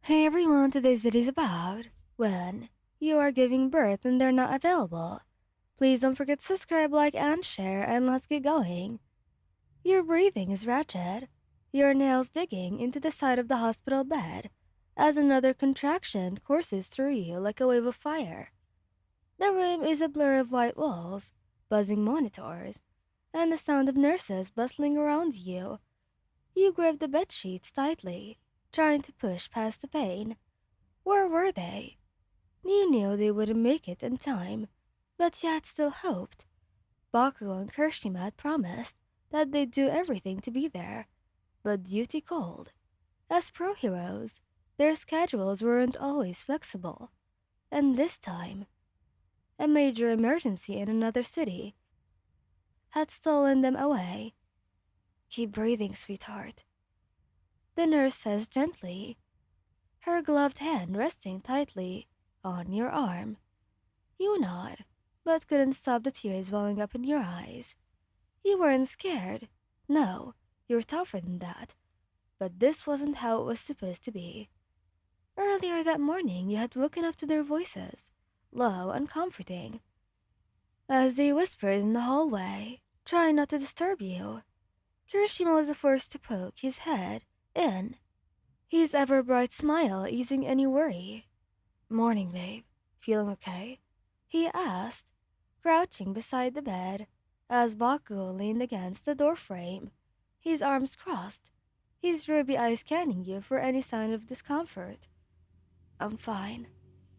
Hey everyone, today's video is about when you are giving birth and they're not available. Please don't forget to subscribe, like, and share, and let's get going. Your breathing is ratchet, your nails digging into the side of the hospital bed as another contraction courses through you like a wave of fire. The room is a blur of white walls, buzzing monitors, and the sound of nurses bustling around you. You grip the bed sheets tightly, trying to push past the pain. Where were they? You knew they wouldn't make it in time, but yet still hoped. Bakugo and Kirishima had promised that they'd do everything to be there, but duty called. As pro heroes, their schedules weren't always flexible, and this time, a major emergency in another city had stolen them away. Keep breathing, sweetheart, the nurse says gently, her gloved hand resting tightly on your arm. You nod, but couldn't stop the tears welling up in your eyes. You weren't scared. No, you're tougher than that. But this wasn't how it was supposed to be. Earlier that morning, you had woken up to their voices, low and comforting, as they whispered in the hallway, trying not to disturb you. Kirishima was the first to poke his head in, his ever-bright smile easing any worry. "Morning, babe. Feeling okay?" he asked, crouching beside the bed as Bakugo leaned against the doorframe, his arms crossed, his ruby eyes scanning you for any sign of discomfort. "I'm fine,"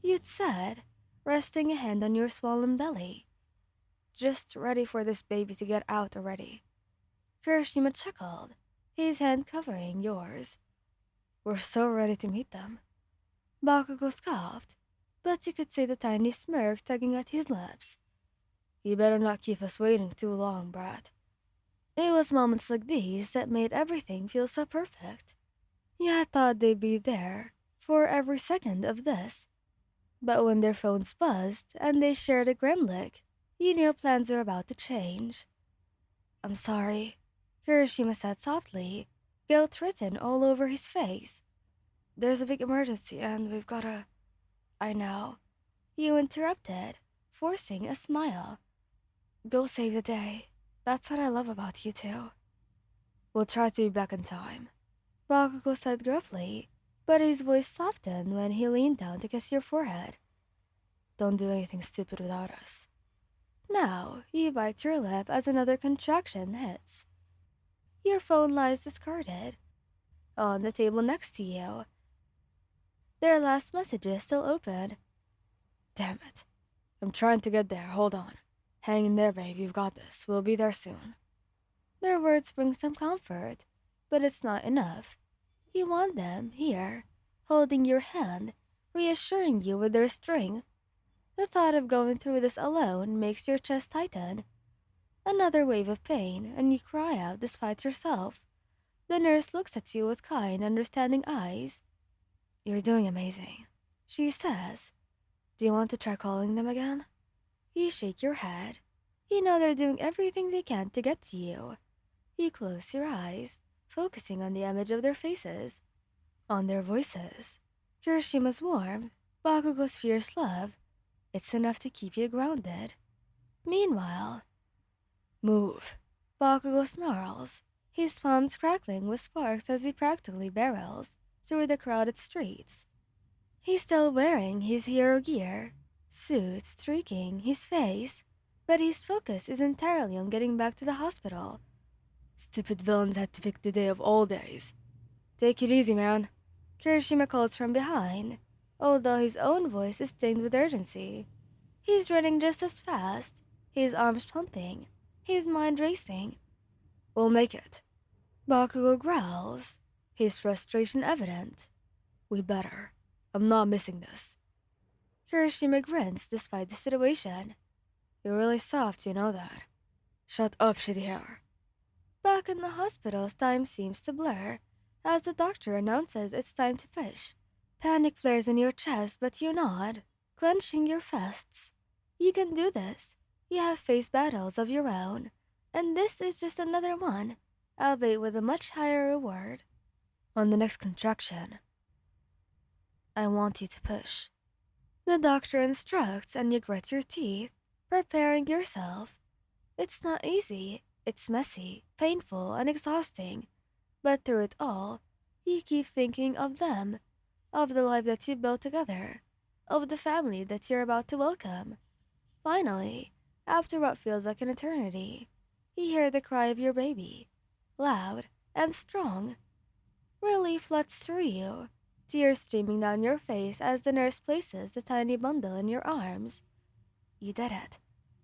you'd said, resting a hand on your swollen belly. "Just ready for this baby to get out already." Kirishima chuckled, his hand covering yours. "We're so ready to meet them." Bakugo scoffed, but you could see the tiny smirk tugging at his lips. "You better not keep us waiting too long, brat." It was moments like these that made everything feel so perfect. You had thought they'd be there for every second of this, but when their phones buzzed and they shared a grim look, you knew plans were about to change. "I'm sorry," Kirishima said softly, guilt written all over his face. "There's a big emergency and we've gotta—" "I know," you interrupted, forcing a smile. "Go save the day. That's what I love about you two." "We'll try to be back in time," Bakugo said gruffly, but his voice softened when he leaned down to kiss your forehead. "Don't do anything stupid without us." Now, you bite your lip as another contraction hits. Your phone lies discarded on the table next to you, their last messages still open. "Damn it. I'm trying to get there. Hold on. Hang in there, babe. You've got this. We'll be there soon." Their words bring some comfort, but it's not enough. You want them here, holding your hand, reassuring you with their strength. The thought of going through this alone makes your chest tighten. Another wave of pain, and you cry out despite yourself. The nurse looks at you with kind, understanding eyes. "You're doing amazing," she says. "Do you want to try calling them again?" You shake your head. You know they're doing everything they can to get to you. You close your eyes, focusing on the image of their faces, on their voices. Kirishima's warmth, Bakugo's fierce love. It's enough to keep you grounded. Meanwhile, "Move," Bakugo snarls, his palms crackling with sparks as he practically barrels through the crowded streets. He's still wearing his hero gear, suit streaking his face, but his focus is entirely on getting back to the hospital. "Stupid villains had to pick the day of all days." "Take it easy, man," Kirishima calls from behind, although his own voice is tinged with urgency. He's running just as fast, his arms pumping, his mind racing. "We'll make it." Bakugo growls, his frustration evident. "We better. I'm not missing this." Kirishima grins despite the situation. "You're really soft, you know that." "Shut up, shitty hair." Back in the hospital, time seems to blur as the doctor announces it's time to push. Panic flares in your chest, but you nod, clenching your fists. You can do this. You have faced battles of your own, and this is just another one, albeit with a much higher reward. On the next contraction, I want you to push. The doctor instructs and you grit your teeth, preparing yourself. It's not easy, it's messy, painful, and exhausting, but through it all, you keep thinking of them, of the life that you built together, of the family that you're about to welcome. Finally, after what feels like an eternity, you hear the cry of your baby, loud and strong. Relief floods through you, tears streaming down your face as the nurse places the tiny bundle in your arms. You did it,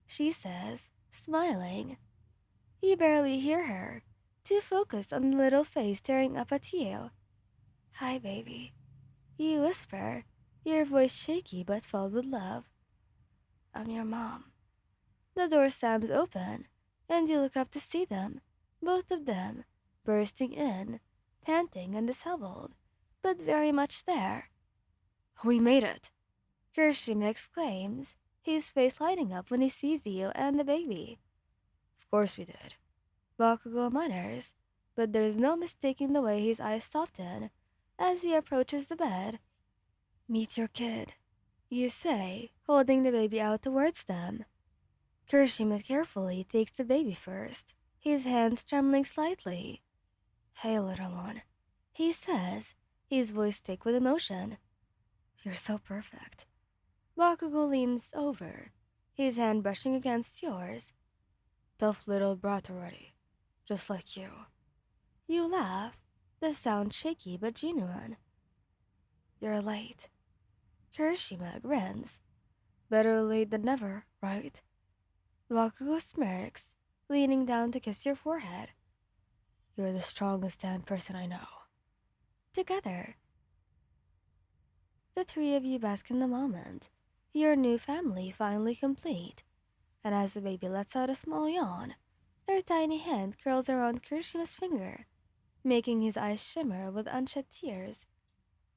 she says, smiling. You barely hear her, too focused on the little face staring up at you. Hi, baby. You whisper, your voice shaky but filled with love. I'm your mom. The door slams open, and you look up to see them, both of them, bursting in, panting and disheveled, but very much there. We made it! Kirishima exclaims, his face lighting up when he sees you and the baby. Of course we did. Bakugo mutters, but there's no mistaking the way his eyes soften as he approaches the bed. Meet your kid, you say, holding the baby out towards them. Kirishima carefully takes the baby first, his hands trembling slightly. Hey, little one, he says, his voice thick with emotion. You're so perfect. Bakugo leans over, his hand brushing against yours. Tough little brat already, just like you. You laugh, the sound shaky but genuine. You're late. Kirishima grins. Better late than never, right? Bakugo smirks, leaning down to kiss your forehead. You're the strongest damn person I know. Together, the three of you bask in the moment, your new family finally complete. And as the baby lets out a small yawn, their tiny hand curls around Kirishima's finger, making his eyes shimmer with unshed tears.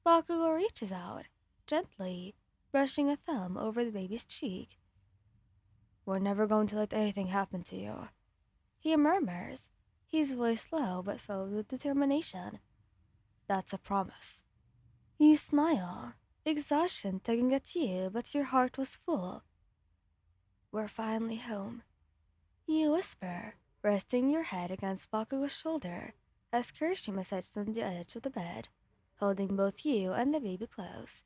Bakugo reaches out, gently, brushing a thumb over the baby's cheek. We're never going to let anything happen to you, he murmurs, his voice low but filled with determination. That's a promise. You smile, exhaustion tugging at you, but your heart was full. We're finally home. You whisper, resting your head against Bakugo's shoulder as Kirishima sits on the edge of the bed, holding both you and the baby close.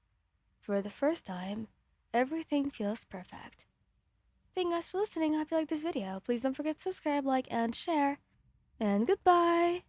For the first time, everything feels perfect. Thank you guys for listening. I hope you liked this video. Please don't forget to subscribe, like, and share. And goodbye!